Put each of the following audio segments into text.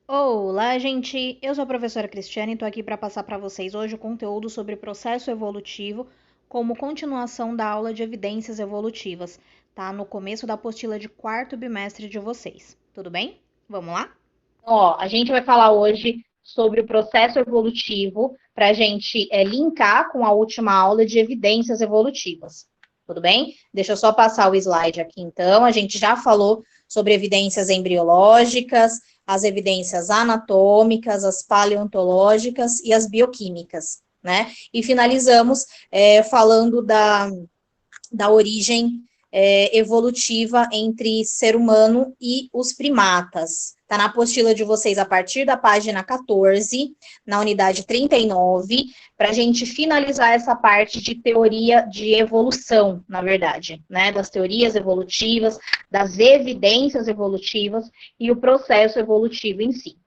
Olá, gente! Eu sou a professora Cristiane e estou aqui para passar para vocês hoje o conteúdo sobre processo evolutivo como continuação da aula de evidências evolutivas, tá? No começo da apostila de quarto bimestre de vocês. Tudo bem? Vamos lá? Ó, a gente vai falar hoje sobre o processo evolutivo para a gente linkar com a última aula de evidências evolutivas. Tudo bem? Deixa eu só passar o slide aqui, então. A gente já falou sobre evidências embriológicas, as evidências anatômicas, as paleontológicas e as bioquímicas, né? E finalizamos falando da origem evolutiva entre ser humano e os primatas. Está na apostila de vocês a partir da página 14, na unidade 39, para a gente finalizar essa parte de teoria de evolução, na verdade, né? Das teorias evolutivas, das evidências evolutivas e o processo evolutivo em si.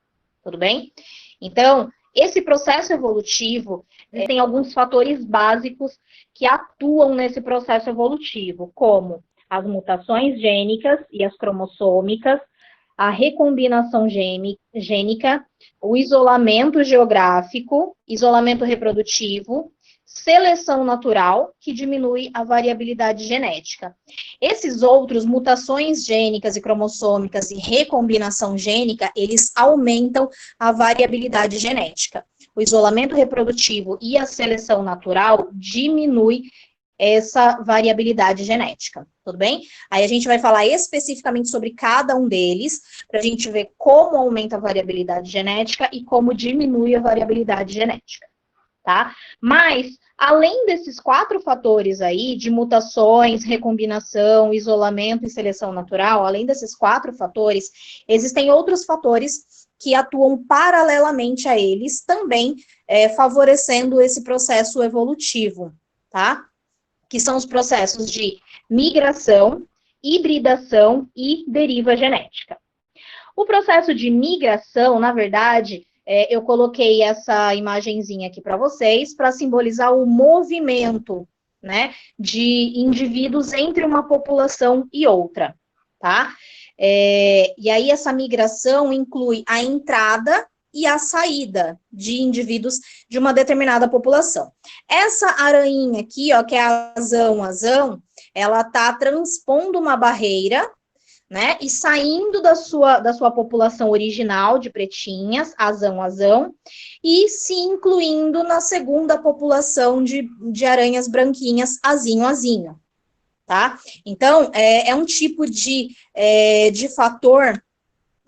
Tudo bem? Então, esse processo evolutivo tem alguns fatores básicos que atuam nesse processo evolutivo, como as mutações gênicas e as cromossômicas, a recombinação gênica, o isolamento geográfico, isolamento reprodutivo, seleção natural, que diminui a variabilidade genética. Esses outros, mutações gênicas e cromossômicas e recombinação gênica, eles aumentam a variabilidade genética. O isolamento reprodutivo e a seleção natural diminui essa variabilidade genética, tudo bem? Aí a gente vai falar especificamente sobre cada um deles, para a gente ver como aumenta a variabilidade genética e como diminui a variabilidade genética, tá? Mas, além desses 4 fatores aí, de mutações, recombinação, isolamento e seleção natural, além desses 4 fatores, existem outros fatores que atuam paralelamente a eles, também favorecendo esse processo evolutivo, tá? Que são os processos de migração, hibridação e deriva genética. O processo de migração, na verdade, eu coloquei essa imagenzinha aqui para vocês para simbolizar o movimento, né, de indivíduos entre uma população e outra, tá? E aí essa migração inclui a entrada e a saída de indivíduos de uma determinada população. Essa aranha aqui, ó, que é a azão, ela está transpondo uma barreira, né, e saindo da sua população original de pretinhas, azão, e se incluindo na segunda população de aranhas branquinhas, azinho, tá? Então, é um tipo de fator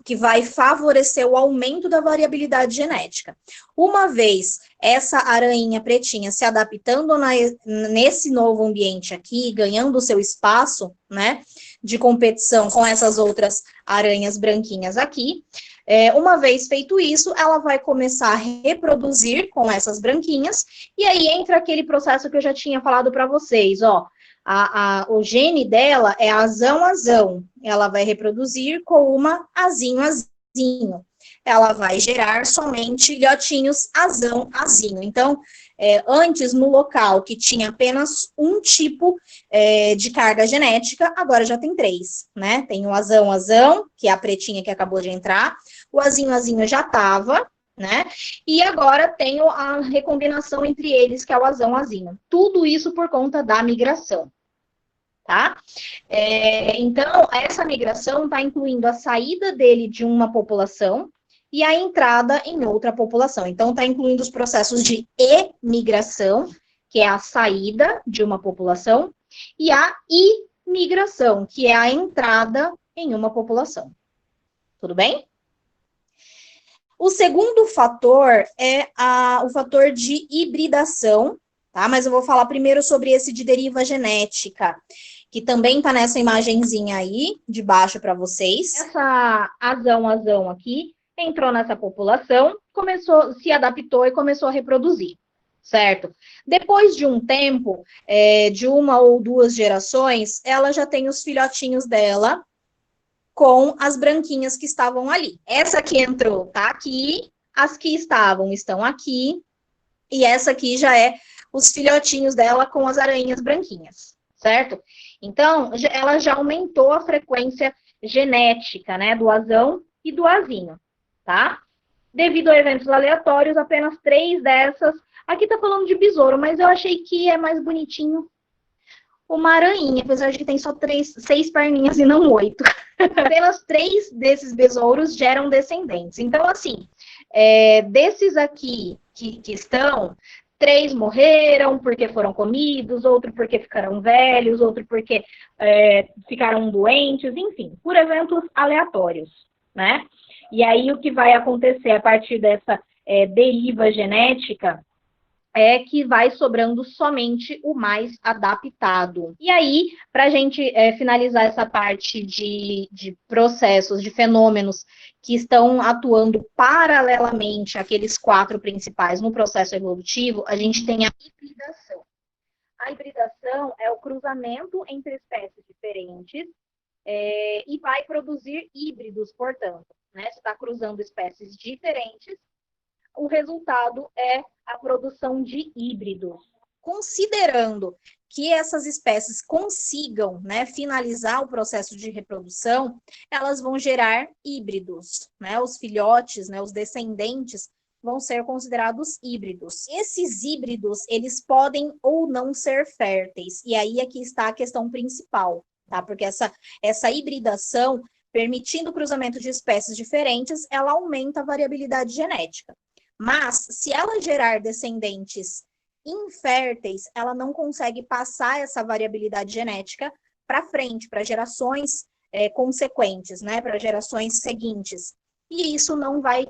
que vai favorecer o aumento da variabilidade genética. Uma vez essa aranha pretinha se adaptando nesse novo ambiente aqui, ganhando o seu espaço, né, de competição com essas outras aranhas branquinhas aqui, uma vez feito isso, ela vai começar a reproduzir com essas branquinhas, e aí entra aquele processo que eu já tinha falado para vocês, ó, o gene dela é azão. Ela vai reproduzir com uma azinho. Ela vai gerar somente filhotinhos azinho. Então, antes, no local que tinha apenas um tipo de carga genética, agora já tem 3, né? Tem o azão, que é a pretinha que acabou de entrar. O azinho já estava, né? E agora tem a recombinação entre eles, que é o azinho. Tudo isso por conta da migração, tá? Então, essa migração está incluindo a saída dele de uma população e a entrada em outra população. Então, está incluindo os processos de emigração, que é a saída de uma população, e a imigração, que é a entrada em uma população. Tudo bem? O segundo fator é o fator de hibridação, tá? Mas eu vou falar primeiro sobre esse de deriva genética, que também está nessa imagenzinha aí, de baixo para vocês. Essa azão aqui entrou nessa população, se adaptou e começou a reproduzir, certo? Depois de um tempo, de 1 ou 2 gerações, ela já tem os filhotinhos dela, com as branquinhas que estavam ali. Essa que entrou tá aqui, as que estão aqui, e essa aqui já é os filhotinhos dela com as aranhas branquinhas, certo? Então, ela já aumentou a frequência genética, né, do azão e do azinho. tá? Devido a eventos aleatórios, apenas 3 dessas. Aqui tá falando de besouro, mas eu achei que é mais bonitinho uma aranha, apesar de que tem só 6 perninhas e não 8. Apenas 3 desses besouros geram descendentes. Então, assim, desses aqui que estão, 3 morreram porque foram comidos, outro porque ficaram velhos, outro porque ficaram doentes, enfim, por eventos aleatórios, né? E aí o que vai acontecer a partir dessa deriva genética é que vai sobrando somente o mais adaptado. E aí, para a gente finalizar essa parte de processos, de fenômenos que estão atuando paralelamente àqueles 4 principais no processo evolutivo, a gente tem a hibridação. A hibridação é o cruzamento entre espécies diferentes e vai produzir híbridos, portanto. Né? Você está cruzando espécies diferentes, o resultado é a produção de híbridos. Considerando que essas espécies consigam, né, finalizar o processo de reprodução, elas vão gerar híbridos, né? Os filhotes, né, os descendentes vão ser considerados híbridos. Esses híbridos, eles podem ou não ser férteis, e aí aqui está a questão principal, tá? Porque essa hibridação, permitindo o cruzamento de espécies diferentes, ela aumenta a variabilidade genética. Mas, se ela gerar descendentes inférteis, ela não consegue passar essa variabilidade genética para frente, para gerações consequentes, né? Para gerações seguintes. E isso não vai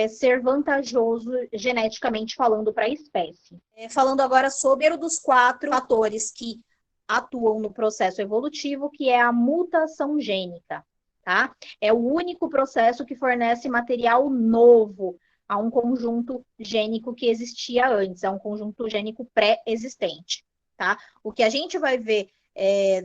ser vantajoso geneticamente falando para a espécie. Falando agora sobre um dos 4 fatores que atuam no processo evolutivo, que é a mutação gênica, tá? É o único processo que fornece material novo a um conjunto gênico que existia antes, a um conjunto gênico pré-existente, tá? O que a gente vai ver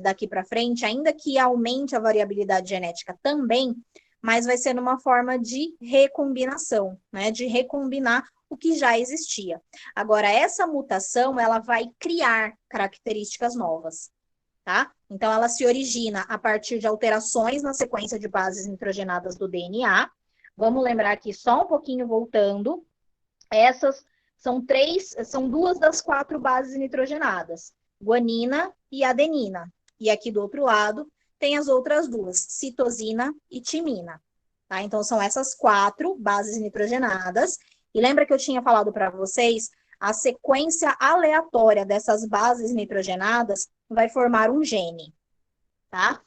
daqui para frente, ainda que aumente a variabilidade genética também, mas vai ser numa forma de recombinação, né? De recombinar o que já existia. Agora, essa mutação, ela vai criar características novas, tá? Então, ela se origina a partir de alterações na sequência de bases nitrogenadas do DNA. Vamos lembrar aqui só um pouquinho voltando. Essas são 2 das 4 bases nitrogenadas, guanina e adenina. E aqui do outro lado tem as outras 2, citosina e timina. Tá? Então, são essas 4 bases nitrogenadas. E lembra que eu tinha falado para vocês, a sequência aleatória dessas bases nitrogenadas vai formar um gene. Tá?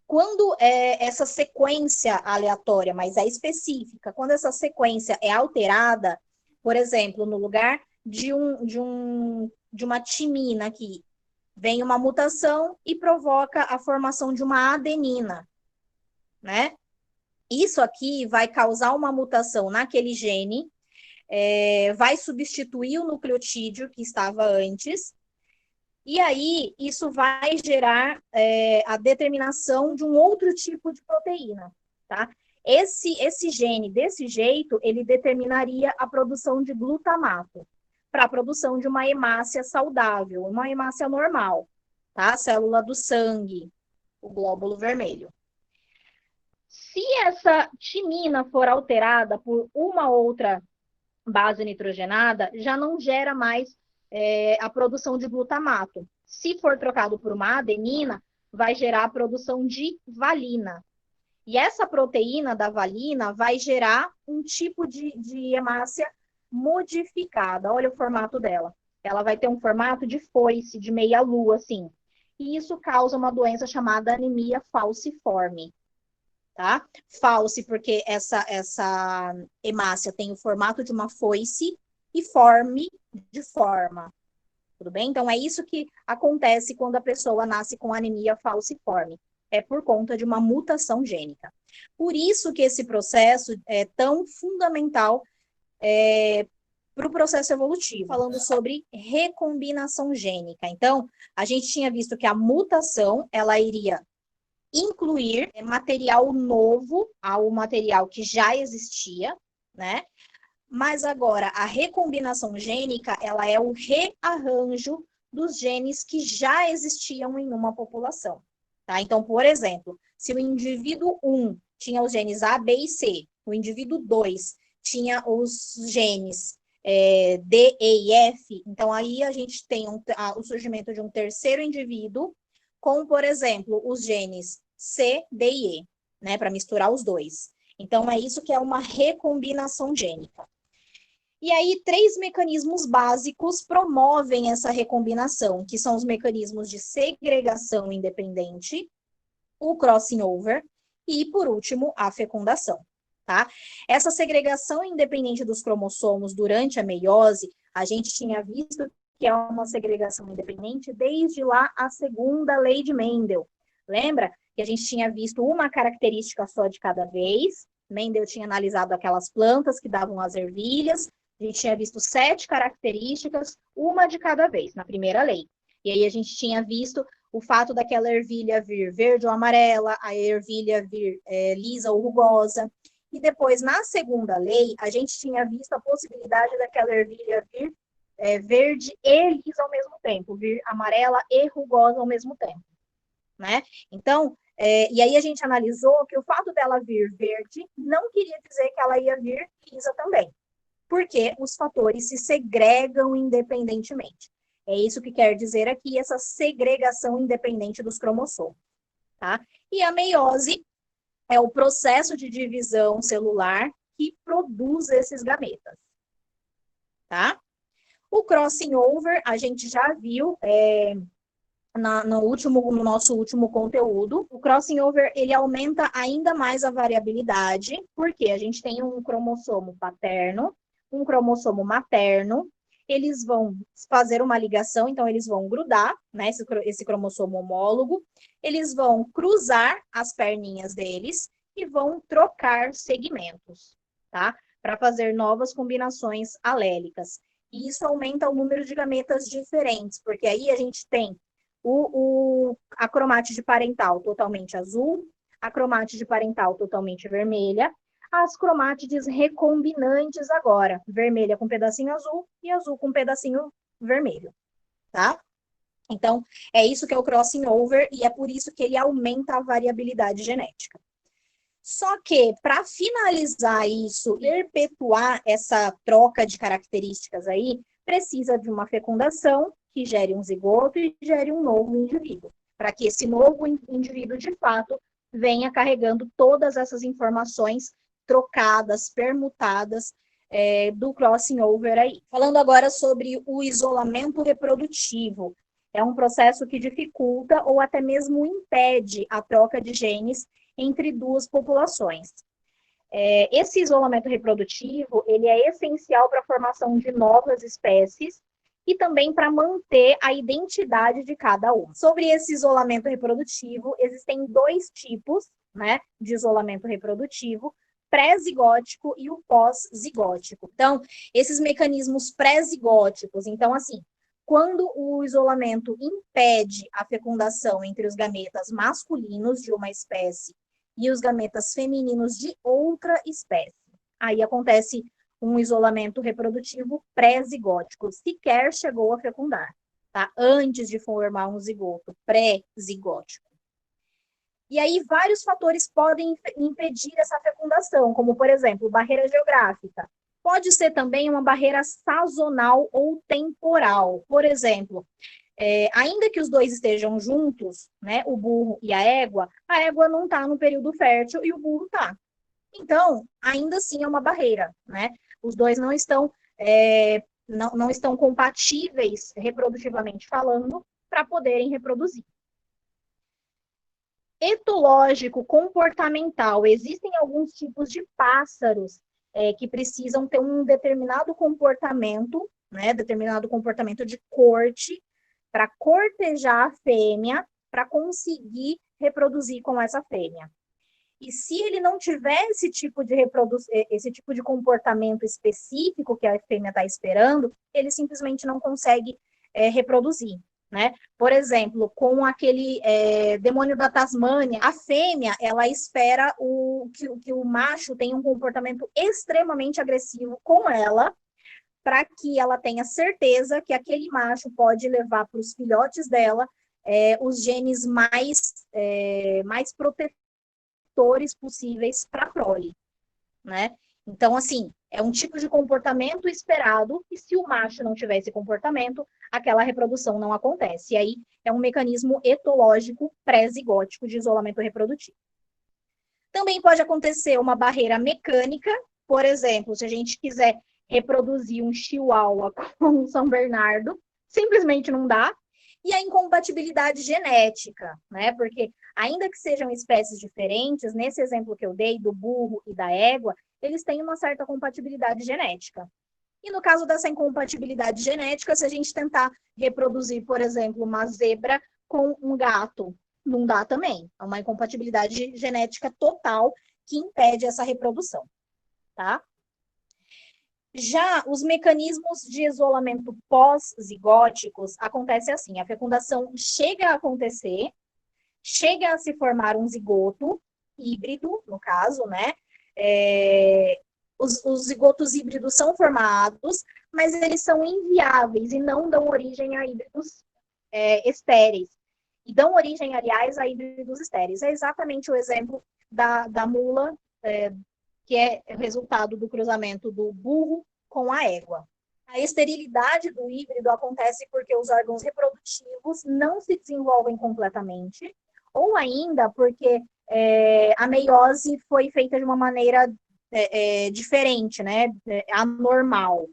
Quando essa sequência aleatória, mas é específica, quando essa sequência é alterada, por exemplo, no lugar de uma timina aqui, vem uma mutação e provoca a formação de uma adenina, né? Isso aqui vai causar uma mutação naquele gene, vai substituir o nucleotídeo que estava antes, e aí, isso vai gerar a determinação de um outro tipo de proteína, tá? Esse gene, desse jeito, ele determinaria a produção de glutamato para a produção de uma hemácia saudável, uma hemácia normal, tá? A célula do sangue, o glóbulo vermelho. Se essa timina for alterada por uma outra base nitrogenada, já não gera mais a produção de glutamato. Se for trocado por uma adenina, vai gerar a produção de valina. E essa proteína da valina vai gerar um tipo de hemácia modificada. Olha o formato dela. Ela vai ter um formato de foice, de meia-lua, assim. E isso causa uma doença chamada anemia falciforme. Tá? False, porque essa hemácia tem o formato de uma foice e forme de forma. Tudo bem? Então, é isso que acontece quando a pessoa nasce com anemia falciforme. É por conta de uma mutação gênica. Por isso que esse processo é tão fundamental para o processo evolutivo. Falando sobre recombinação gênica. Então, a gente tinha visto que a mutação, ela iria incluir material novo ao material que já existia, né? Mas agora, a recombinação gênica, ela é o rearranjo dos genes que já existiam em uma população, tá? Então, por exemplo, se o indivíduo 1 tinha os genes A, B e C, o indivíduo 2 tinha os genes D, E e F, então aí a gente tem o surgimento de um terceiro indivíduo com, por exemplo, os genes C, D e E, né, para misturar os dois. Então é isso que é uma recombinação gênica. E aí, 3 mecanismos básicos promovem essa recombinação, que são os mecanismos de segregação independente, o crossing over e, por último, a fecundação. Tá? Essa segregação independente dos cromossomos durante a meiose, a gente tinha visto que é uma segregação independente desde lá a segunda lei de Mendel. Lembra que a gente tinha visto uma característica só de cada vez? Mendel tinha analisado aquelas plantas que davam as ervilhas, a gente tinha visto 7 características, uma de cada vez, na primeira lei. E aí a gente tinha visto o fato daquela ervilha vir verde ou amarela, a ervilha vir lisa ou rugosa. E depois, na segunda lei, a gente tinha visto a possibilidade daquela ervilha vir verde e lisa ao mesmo tempo, vir amarela e rugosa ao mesmo tempo, né? Então, e aí a gente analisou que o fato dela vir verde não queria dizer que ela ia vir lisa também, porque os fatores se segregam independentemente. É isso que quer dizer aqui, essa segregação independente dos cromossomos, tá? E a meiose é o processo de divisão celular que produz esses gametas, tá? O crossing over, a gente já viu no nosso último conteúdo. O crossing over, ele aumenta ainda mais a variabilidade, porque a gente tem um cromossomo paterno, um cromossomo materno, eles vão fazer uma ligação, então eles vão grudar, né, esse cromossomo homólogo, eles vão cruzar as perninhas deles e vão trocar segmentos, tá? Para fazer novas combinações alélicas. E isso aumenta o número de gametas diferentes, porque aí a gente tem a cromátide parental totalmente azul, a cromátide parental totalmente vermelha, as cromátides recombinantes agora, vermelha com pedacinho azul e azul com pedacinho vermelho, tá? Então, é isso que é o crossing over e é por isso que ele aumenta a variabilidade genética. Só que, para finalizar isso, perpetuar essa troca de características aí, precisa de uma fecundação que gere um zigoto e gere um novo indivíduo, para que esse novo indivíduo, de fato, venha carregando todas essas informações trocadas, permutadas do crossing over aí. Falando agora sobre o isolamento reprodutivo, é um processo que dificulta ou até mesmo impede a troca de genes entre duas populações. Esse isolamento reprodutivo, ele é essencial para a formação de novas espécies e também para manter a identidade de cada uma. Sobre esse isolamento reprodutivo, existem 2 tipos, né, de isolamento reprodutivo, pré-zigótico e o pós-zigótico. Então, esses mecanismos pré-zigóticos, então, assim, quando o isolamento impede a fecundação entre os gametas masculinos de uma espécie e os gametas femininos de outra espécie, aí acontece um isolamento reprodutivo pré-zigótico, sequer chegou a fecundar, tá? Antes de formar um zigoto pré-zigótico. E aí vários fatores podem impedir essa fecundação, como, por exemplo, barreira geográfica. Pode ser também uma barreira sazonal ou temporal. Por exemplo, ainda que os dois estejam juntos, né, o burro e a égua não está no período fértil e o burro está. Então, ainda assim é uma barreira, né? Os dois não estão, não estão compatíveis reprodutivamente falando para poderem reproduzir. Etológico, comportamental. Existem alguns tipos de pássaros que precisam ter um determinado comportamento, né? Determinado comportamento de corte para cortejar a fêmea, para conseguir reproduzir com essa fêmea. E se ele não tiver esse tipo de comportamento específico que a fêmea está esperando, ele simplesmente não consegue reproduzir, né? Por exemplo, com aquele demônio da Tasmânia, a fêmea, ela espera que o macho tenha um comportamento extremamente agressivo com ela, para que ela tenha certeza que aquele macho pode levar para os filhotes dela os genes mais protetores possíveis para a prole, né? Então, assim, é um tipo de comportamento esperado, e se o macho não tiver esse comportamento, aquela reprodução não acontece. E aí é um mecanismo etológico pré-zigótico de isolamento reprodutivo. Também pode acontecer uma barreira mecânica, por exemplo, se a gente quiser reproduzir um chihuahua com um São Bernardo, simplesmente não dá. E a incompatibilidade genética, né? Porque ainda que sejam espécies diferentes, nesse exemplo que eu dei do burro e da égua, eles têm uma certa compatibilidade genética. E no caso dessa incompatibilidade genética, se a gente tentar reproduzir, por exemplo, uma zebra com um gato, não dá também. É uma incompatibilidade genética total que impede essa reprodução, tá? Já os mecanismos de isolamento pós-zigóticos acontecem assim: a fecundação chega a acontecer, chega a se formar um zigoto híbrido, no caso, né? Os zigotos híbridos são formados, mas eles são inviáveis e não dão origem a híbridos estéreis. E dão origem, aliás, a híbridos estéreis. É exatamente o exemplo da mula, que é resultado do cruzamento do burro com a égua. A esterilidade do híbrido acontece porque os órgãos reprodutivos não se desenvolvem completamente, ou ainda porque a meiose foi feita de uma maneira diferente, né? Anormal.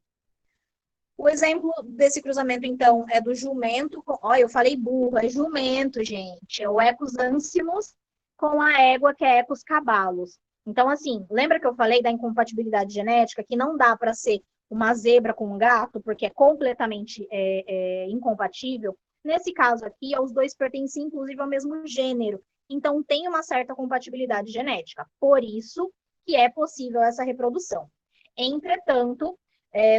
O exemplo desse cruzamento, então, é do jumento. Olha, eu falei burro, é jumento, gente. É o Equus ancimus com a égua, que é Equus cabalus. Então, assim, lembra que eu falei da incompatibilidade genética, que não dá para ser uma zebra com um gato, porque é completamente incompatível? Nesse caso aqui, os dois pertencem, inclusive, ao mesmo gênero. Então, tem uma certa compatibilidade genética. Por isso que é possível essa reprodução. Entretanto,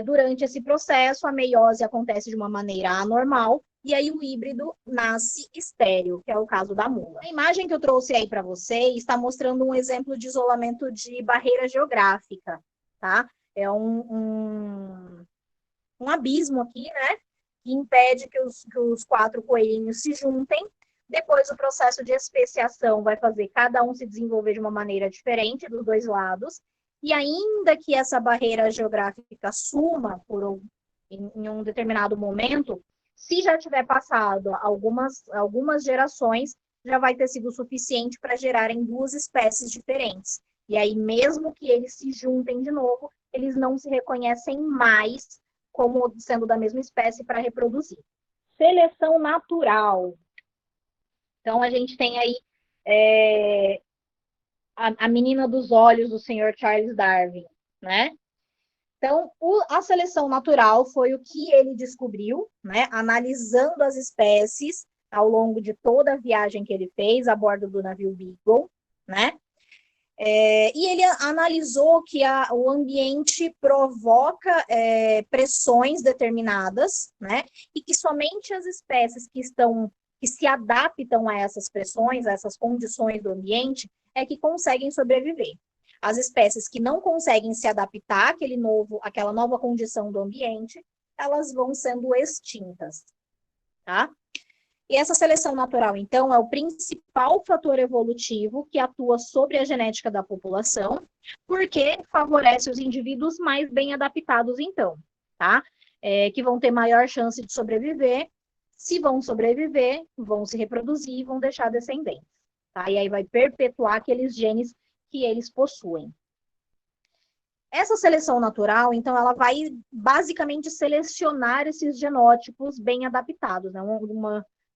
durante esse processo, a meiose acontece de uma maneira anormal, e aí o híbrido nasce estéril, que é o caso da mula. A imagem que eu trouxe aí para vocês está mostrando um exemplo de isolamento de barreira geográfica, tá? É um abismo aqui, né? Que impede que os 4 coelhinhos se juntem. Depois, o processo de especiação vai fazer cada um se desenvolver de uma maneira diferente dos dois lados. E ainda que essa barreira geográfica suma em um determinado momento, se já tiver passado algumas gerações, já vai ter sido suficiente para gerarem 2 espécies diferentes. E aí, mesmo que eles se juntem de novo, eles não se reconhecem mais como sendo da mesma espécie para reproduzir. Seleção natural. Então, a gente tem aí a menina dos olhos do senhor Charles Darwin, né? Então, a seleção natural foi o que ele descobriu, né? Analisando as espécies ao longo de toda a viagem que ele fez a bordo do navio Beagle, né? E ele analisou que o ambiente provoca pressões determinadas, né? E que somente as espécies que se adaptam a essas pressões, a essas condições do ambiente, é que conseguem sobreviver. As espécies que não conseguem se adaptar àquela nova condição do ambiente, elas vão sendo extintas, tá? E essa seleção natural, então, é o principal fator evolutivo que atua sobre a genética da população, porque favorece os indivíduos mais bem adaptados, então, tá? Que vão ter maior chance de sobreviver. Se vão sobreviver, vão se reproduzir e vão deixar descendentes, tá? E aí vai perpetuar aqueles genes que eles possuem. Essa seleção natural, então, ela vai basicamente selecionar esses genótipos bem adaptados, né?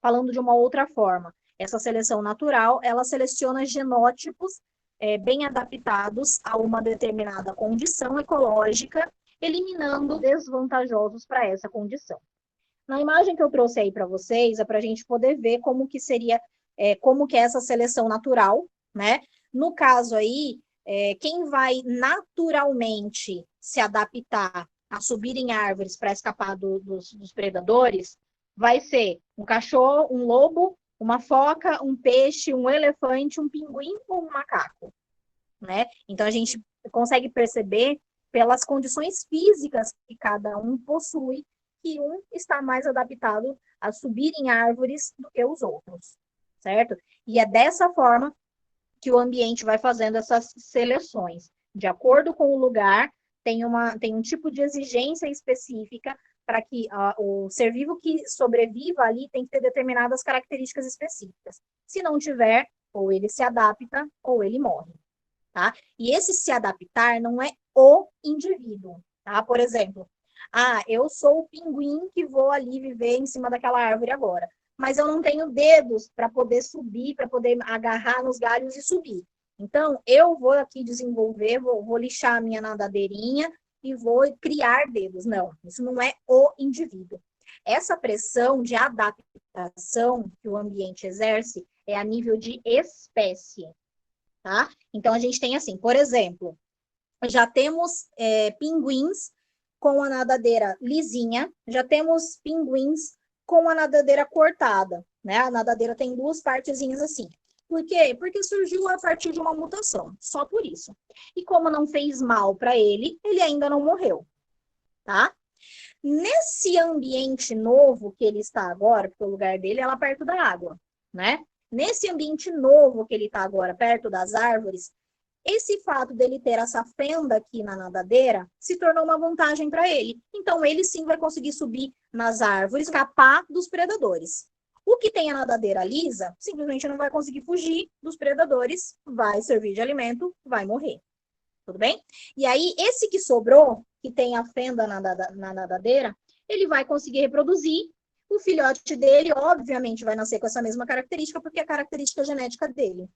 Falando de uma outra forma, essa seleção natural, ela seleciona genótipos bem adaptados a uma determinada condição ecológica, eliminando desvantajosos para essa condição. Na imagem que eu trouxe aí para vocês, é para a gente poder ver como que seria, como que é essa seleção natural, né? No caso aí, quem vai naturalmente se adaptar a subir em árvores para escapar dos predadores vai ser um cachorro, um lobo, uma foca, um peixe, um elefante, um pinguim ou um macaco, né? Então a gente consegue perceber pelas condições físicas que cada um possui que um está mais adaptado a subir em árvores do que os outros, certo? E é dessa forma que o ambiente vai fazendo essas seleções. De acordo com o lugar, tem um tipo de exigência específica para que o ser vivo que sobreviva ali tem que ter determinadas características específicas. Se não tiver, ou ele se adapta, ou ele morre, tá? E esse se adaptar não é o indivíduo, tá? Por exemplo, eu sou o pinguim que vou ali viver em cima daquela árvore agora, mas eu não tenho dedos para poder subir, para poder agarrar nos galhos e subir. Então, eu vou aqui desenvolver, vou lixar a minha nadadeirinha e vou criar dedos. Não, isso não é o indivíduo. Essa pressão de adaptação que o ambiente exerce é a nível de espécie, tá? Então, a gente tem assim, por exemplo, já temos pinguins com a nadadeira lisinha, já temos pinguins com a nadadeira cortada, né? A nadadeira tem duas partezinhas assim. Por quê? Porque surgiu a partir de uma mutação, só por isso. E como não fez mal para ele, ele ainda não morreu, tá? Nesse ambiente novo que ele está agora, porque o lugar dele é lá perto da água, né? Nesse ambiente novo que ele está agora, perto das árvores, esse fato dele ter essa fenda aqui na nadadeira se tornou uma vantagem para ele. Então, ele sim vai conseguir subir nas árvores, escapar dos predadores. O que tem a nadadeira lisa, simplesmente não vai conseguir fugir dos predadores, vai servir de alimento, vai morrer. Tudo bem? E aí, esse que sobrou, que tem a fenda na nadadeira, ele vai conseguir reproduzir. O filhote dele, obviamente, vai nascer com essa mesma característica, porque é a característica genética dele.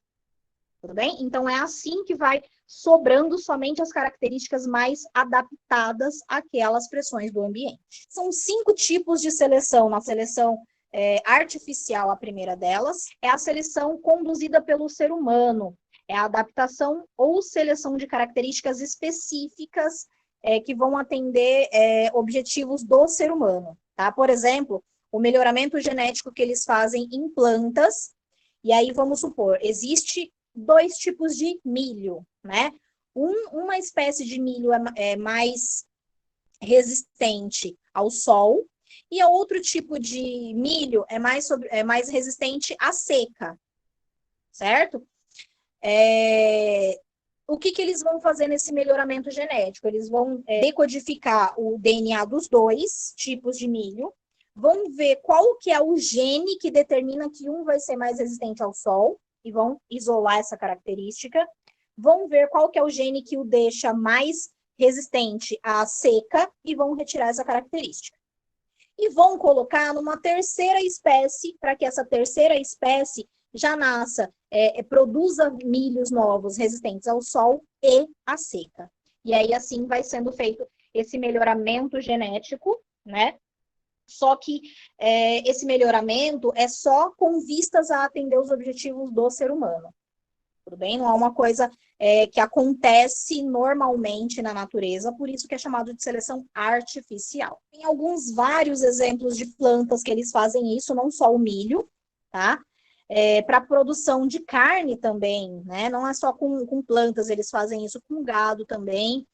Tudo bem? Então, é assim que vai sobrando somente as características mais adaptadas àquelas pressões do ambiente. São 5 tipos de seleção. Na seleção artificial, a primeira delas, é a seleção conduzida pelo ser humano. É a adaptação ou seleção de características específicas que vão atender objetivos do ser humano. Tá? Por exemplo, o melhoramento genético que eles fazem em plantas. E aí, vamos supor, existe 2 tipos de milho, né? Uma espécie de milho é mais resistente ao sol, e o outro tipo de milho é mais resistente à seca, certo? O que eles vão fazer nesse melhoramento genético? Eles vão decodificar o DNA dos 2 tipos de milho, vão ver qual que é o gene que determina que um vai ser mais resistente ao sol, e vão isolar essa característica, vão ver qual que é o gene que o deixa mais resistente à seca, e vão retirar essa característica. E vão colocar numa terceira espécie, para que essa terceira espécie já nasça, produza milhos novos resistentes ao sol e à seca. E aí, assim, vai sendo feito esse melhoramento genético, né? Só que esse melhoramento é só com vistas a atender os objetivos do ser humano. Tudo bem? Não é uma coisa que acontece normalmente na natureza, por isso que é chamado de seleção artificial. Tem vários exemplos de plantas que eles fazem isso, não só o milho, tá? Para produção de carne também, né? Não é só com plantas, eles fazem isso com gado também.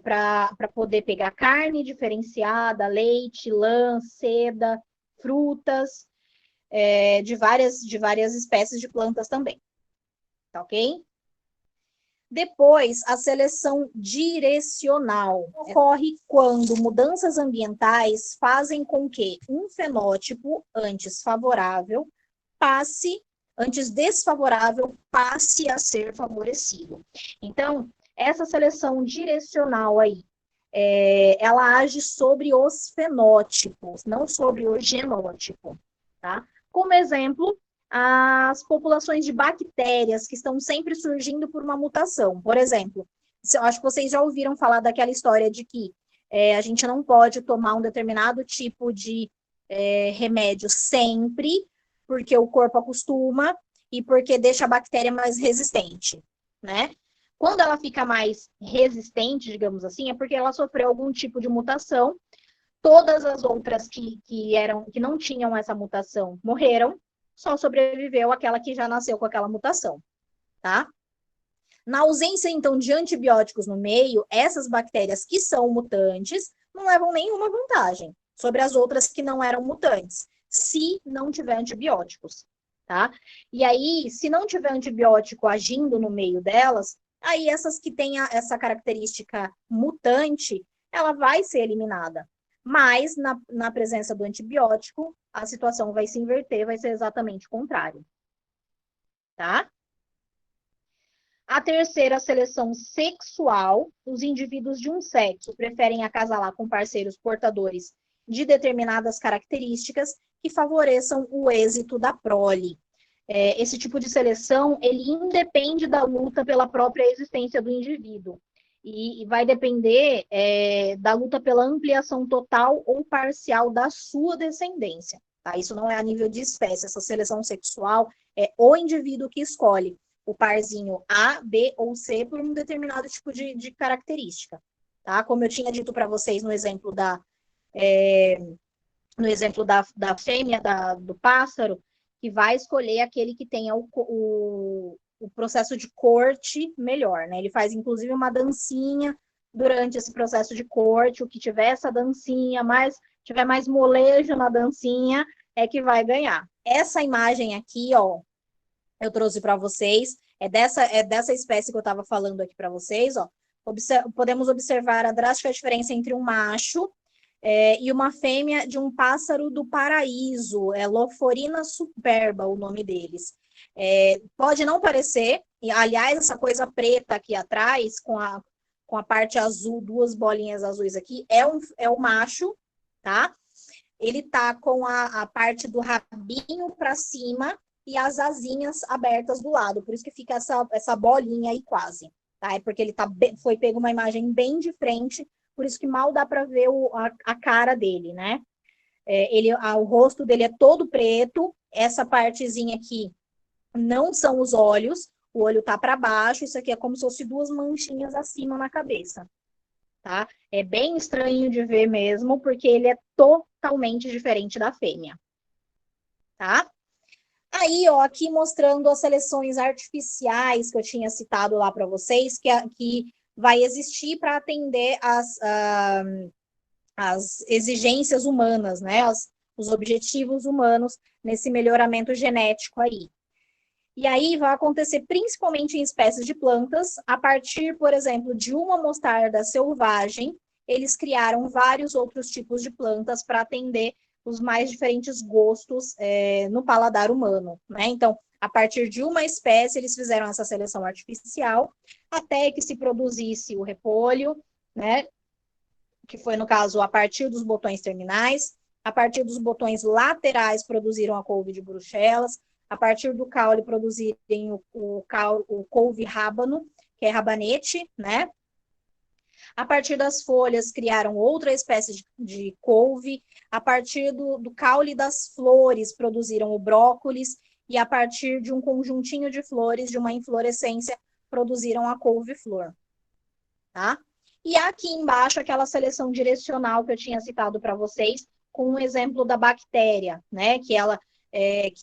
Para poder pegar carne diferenciada, leite, lã, seda, frutas, de várias espécies de plantas também. Tá ok? Depois, a seleção direcional ocorre quando mudanças ambientais fazem com que um fenótipo antes desfavorável passe a ser favorecido. Então, essa seleção direcional aí, ela age sobre os fenótipos, não sobre o genótipo, tá? Como exemplo, as populações de bactérias que estão sempre surgindo por uma mutação. Por exemplo, eu acho que vocês já ouviram falar daquela história de que a gente não pode tomar um determinado tipo de remédio sempre, porque o corpo acostuma e porque deixa a bactéria mais resistente, né? Quando ela fica mais resistente, digamos assim, é porque ela sofreu algum tipo de mutação. Todas as outras que não tinham essa mutação morreram, só sobreviveu aquela que já nasceu com aquela mutação, tá? Na ausência, então, de antibióticos no meio, essas bactérias que são mutantes não levam nenhuma vantagem sobre as outras que não eram mutantes, se não tiver antibióticos, tá? E aí, se não tiver antibiótico agindo no meio delas, Aí essas que têm essa característica mutante, ela vai ser eliminada. Mas na presença do antibiótico, a situação vai se inverter, vai ser exatamente o contrário, tá? A terceira, a seleção sexual. Os indivíduos de um sexo preferem acasalar com parceiros portadores de determinadas características que favoreçam o êxito da prole. Esse tipo de seleção, ele independe da luta pela própria existência do indivíduo. E vai depender da luta pela ampliação total ou parcial da sua descendência. Tá? Isso não é a nível de espécie. Essa seleção sexual é o indivíduo que escolhe o parzinho A, B ou C por um determinado tipo de característica. Tá? Como eu tinha dito para vocês no exemplo da fêmea do pássaro, que vai escolher aquele que tenha o processo de corte melhor, né? Ele faz, inclusive, uma dancinha durante esse processo de corte, o que tiver essa dancinha, tiver mais molejo na dancinha, é que vai ganhar. Essa imagem aqui, ó, eu trouxe para vocês, é dessa espécie que eu estava falando aqui para vocês, ó. Podemos observar a drástica diferença entre um macho e uma fêmea de um pássaro do paraíso, Loforina superba, o nome deles. Pode não parecer, e, aliás, essa coisa preta aqui atrás, com a parte azul, duas bolinhas azuis aqui, é o macho, tá? Ele tá com a parte do rabinho para cima e as asinhas abertas do lado, por isso que fica essa bolinha aí quase, tá? É porque ele foi pego uma imagem bem de frente, por isso que mal dá para ver a cara dele, né? O rosto dele é todo preto, essa partezinha aqui não são os olhos, o olho tá para baixo, isso aqui é como se fosse duas manchinhas acima na cabeça, tá? É bem estranho de ver mesmo, porque ele é totalmente diferente da fêmea, tá? Aí, ó, aqui mostrando as seleções artificiais que eu tinha citado lá para vocês, que vai existir para atender as exigências humanas, né? Os objetivos humanos nesse melhoramento genético aí. E aí vai acontecer principalmente em espécies de plantas, a partir, por exemplo, de uma mostarda selvagem, eles criaram vários outros tipos de plantas para atender os mais diferentes gostos no paladar humano, né? Então, a partir de uma espécie, eles fizeram essa seleção artificial, até que se produzisse o repolho, né? Que foi, no caso, a partir dos botões terminais, a partir dos botões laterais produziram a couve de Bruxelas, a partir do caule produzirem o couve rábano, que é rabanete, né? A partir das folhas criaram outra espécie de couve, a partir do caule das flores produziram o brócolis, e a partir de um conjuntinho de flores, de uma inflorescência, produziram a couve-flor, tá? E aqui embaixo, aquela seleção direcional que eu tinha citado para vocês, com um exemplo da bactéria, né? Que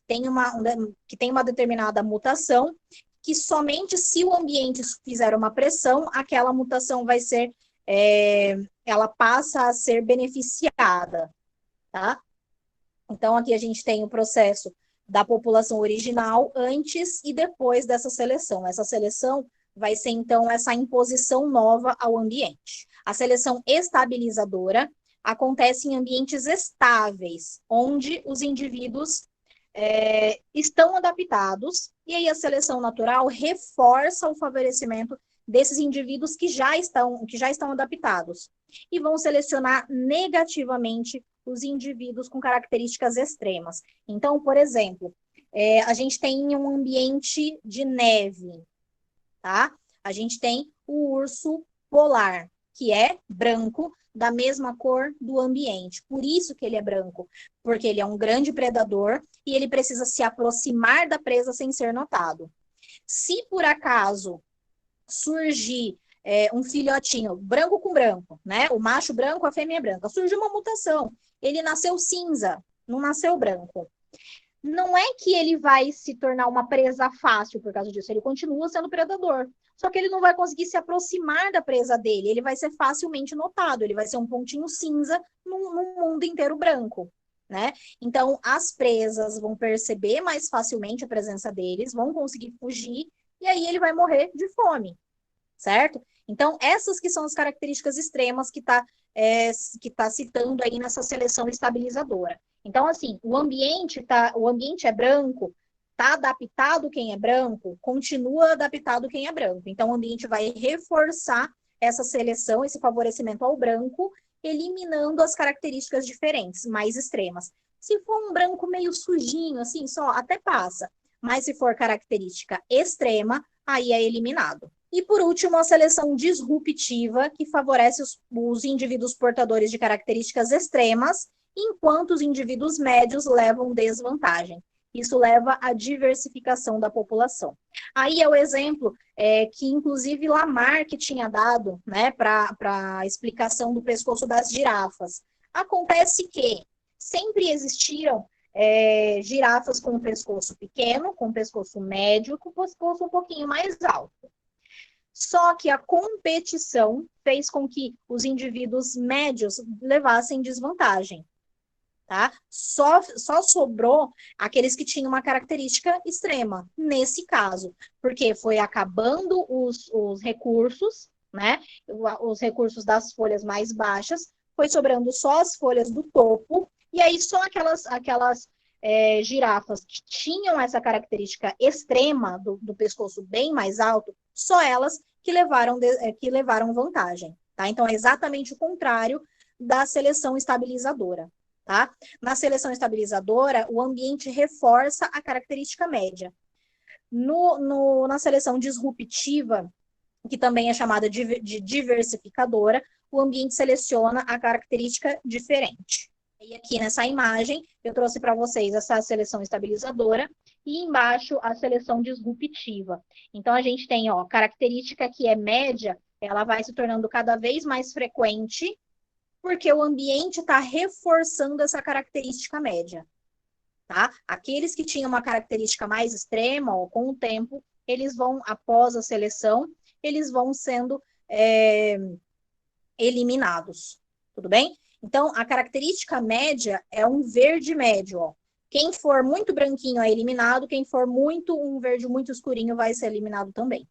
tem uma determinada mutação, que somente se o ambiente fizer uma pressão, aquela mutação vai ser, ela passa a ser beneficiada, tá? Então, aqui a gente tem o processo da população original antes e depois dessa seleção. Essa seleção vai ser, então, essa imposição nova ao ambiente. A seleção estabilizadora acontece em ambientes estáveis, onde os indivíduos estão adaptados, e aí a seleção natural reforça o favorecimento desses indivíduos que já estão adaptados, e vão selecionar negativamente os indivíduos com características extremas. Então, por exemplo, a gente tem um ambiente de neve, tá? A gente tem o urso polar, que é branco, da mesma cor do ambiente. Por isso que ele é branco, porque ele é um grande predador e ele precisa se aproximar da presa sem ser notado. Se por acaso surgir um filhotinho branco com branco, né? O macho branco, a fêmea branca, surgiu uma mutação. Ele nasceu cinza, não nasceu branco. Não é que ele vai se tornar uma presa fácil por causa disso, ele continua sendo predador. Só que ele não vai conseguir se aproximar da presa dele, ele vai ser facilmente notado, ele vai ser um pontinho cinza num mundo inteiro branco, né? Então, as presas vão perceber mais facilmente a presença deles, vão conseguir fugir, e aí ele vai morrer de fome, certo? Então, essas que são as características extremas que tá citando aí nessa seleção estabilizadora. Então, assim, o ambiente é branco, tá adaptado quem é branco, continua adaptado quem é branco. Então, o ambiente vai reforçar essa seleção, esse favorecimento ao branco, eliminando as características diferentes, mais extremas. Se for um branco meio sujinho, assim, só até passa. Mas se for característica extrema, aí é eliminado. E por último, a seleção disruptiva, que favorece os indivíduos portadores de características extremas, enquanto os indivíduos médios levam desvantagem. Isso leva à diversificação da população. Aí é o exemplo que, inclusive, Lamarck tinha dado, né, para a explicação do pescoço das girafas. Acontece que sempre existiram girafas com o pescoço pequeno, com o pescoço médio, com o pescoço um pouquinho mais alto. Só que a competição fez com que os indivíduos médios levassem desvantagem. Tá? Só sobrou aqueles que tinham uma característica extrema, nesse caso, porque foi acabando os recursos, né? Os recursos das folhas mais baixas, foi sobrando só as folhas do topo, e aí só aquelas girafas que tinham essa característica extrema do pescoço bem mais alto, só elas que levaram vantagem. Tá? Então, é exatamente o contrário da seleção estabilizadora. Tá? Na seleção estabilizadora, o ambiente reforça a característica média. Na seleção disruptiva, que também é chamada de diversificadora, o ambiente seleciona a característica diferente. E aqui nessa imagem, eu trouxe para vocês essa seleção estabilizadora e embaixo a seleção disruptiva. Então, a gente tem, ó, característica que é média, ela vai se tornando cada vez mais frequente, porque o ambiente está reforçando essa característica média. Tá? Aqueles que tinham uma característica mais extrema, ó, com o tempo, eles vão, após a seleção, eles vão sendo eliminados. Tudo bem? Então, a característica média é um verde médio. Ó. Quem for muito branquinho é eliminado, quem for um verde muito escurinho vai ser eliminado também.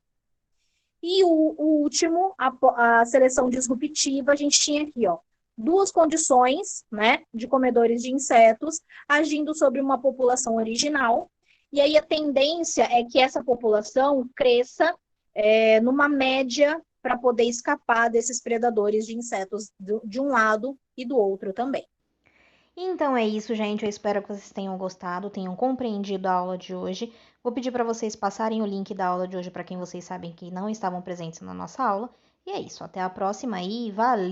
E o último, a seleção disruptiva, a gente tinha aqui, ó, duas condições, né, de comedores de insetos agindo sobre uma população original. E aí a tendência é que essa população cresça numa média para poder escapar desses predadores de insetos de um lado e do outro também. Então é isso, gente. Eu espero que vocês tenham gostado, tenham compreendido a aula de hoje. Vou pedir para vocês passarem o link da aula de hoje para quem vocês sabem que não estavam presentes na nossa aula. E é isso. Até a próxima e valeu!